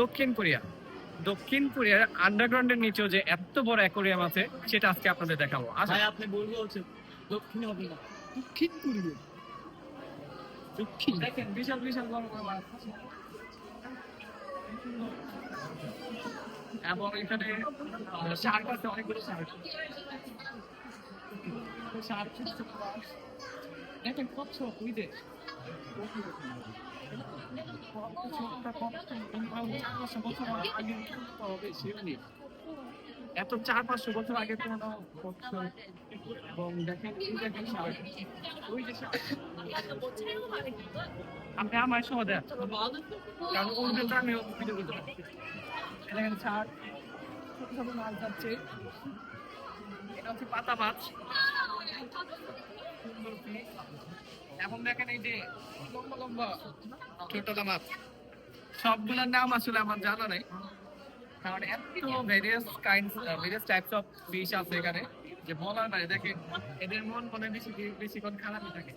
দক্ষিণ কোরিয়া। দক্ষিণ কোরিয়ার আন্ডারগ্রাউন্ডের নিচেও যে এত বড় অ্যাকোরিয়াম আছে সেটা আজকে আপনাদের দেখাবো। ভাই আপনি বলবো হচ্ছে দক্ষিণ হবে না, দক্ষিণ কোরিয়া। দক্ষিণ দেখেন বিশাল বিশাল বড় বড় মাছ। এবং এখানে শার্ক আছে, অনেকগুলো শার্ক। শার্ক দেখেন কত ছোট, ওই যে এত 400-500 বছর আগে কোনো কচ্ছপ। এবং দেখেন এই দেখেন শার্ক, ওই যে শার্ক। আপনি আমার সহ দেন, কারণ ওর ভেতরে আমি ভিডিও করতে পারি। দেখেন শার্ক, ছোট ছোট মাছ যাচ্ছে। এটা হচ্ছে পাতা মাছ, সুন্দর পিস। এখন দেখেন এই যে লম্বা লম্বা ছোট মাছ, সবগুলোর নাম আসলে আমার জানা নেই, কারণ এত ভেরিয়াস টাইপস অফ ফিশ আছে এখানে যে বলার নাই। দেখেন এদের মন মনে বেশিক্ষণ খারাপই থাকে।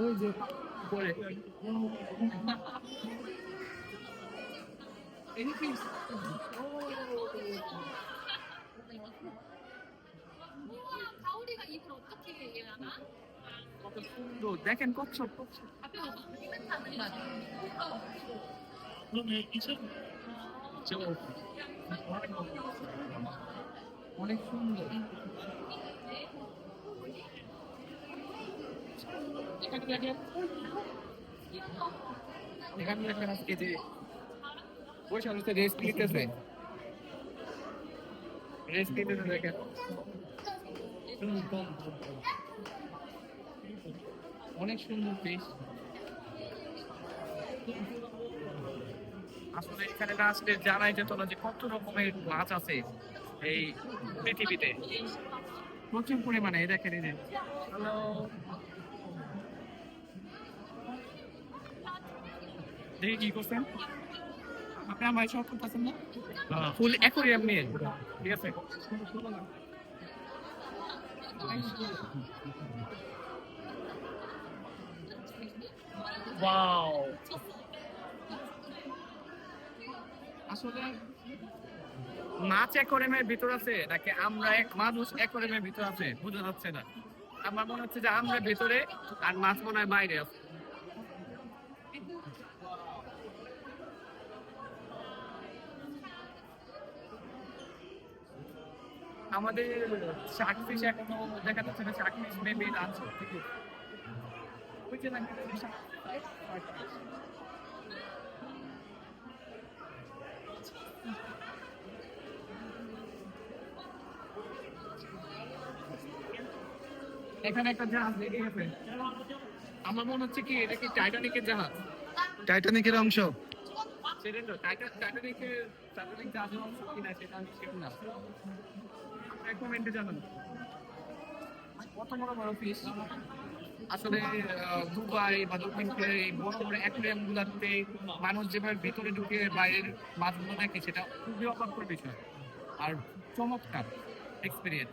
ওই যে পরে 가오리가 입을 어떻게 얘기하나? কত সুন্দর, দেখেন কচ্ছপ। 앞에 봐봐. 이벤트하는 맞아. অনেক সুন্দর। এখানে দেখেন আজকে যে বসে হচ্ছে রেস্ট নিতেছে, রেস্ট নিতেছে দেখেন। অনেক সুন্দর ফিশ। আসলে এখানে না আসলে জানাই যেত না যে কত রকমের মাছ আছে এই পৃথিবীতে, প্রচুর পরিমাণে। এই দেখেন এই যে হ্যালো, দেখি কি করছেন আপনি, আমার সব করতেছেন না ফুল অ্যাকোরিয়াম নিয়ে, ঠিক আছে। ওয়াও, আসলে মাছ অ্যাকোরিয়ামের ভিতর আছে নাকি আমরা এক মানুষ অ্যাকোরিয়ামের ভিতর আছে বোঝা যাচ্ছে না। আমার মনে হচ্ছে যে আমরা ভেতরে আর মাছ মনে হয় বাইরে আছে। আমাদের শার্ক ফিশ এখনো দেখা যাচ্ছে না, শার্ক ফিশ মেবি আছে। ওই যে নাকি এখানে একটা জাহাজ লেগে গেছে। আমার মনে হচ্ছে কি এটা কি টাইটানিকের জাহাজ, টাইটানিকের অংশ। সেটাই তো টাইটানিক জাহাজের অংশ কিনা সেটা আমি শিওর না। আপনারা কমেন্টে জানান কত বড় বড় ফিশ। আসলে দুবাই বা দক্ষিণ কোরিয়ার এই বড় বড় অ্যাকোরিয়াম গুলাতে মানুষ যেভাবে ভিতরে ঢুকে বাইরের মাছগুলো দেখে সেটা খুবই অবাককর বিষয় আর চমৎকার এক্সপিরিয়েন্স।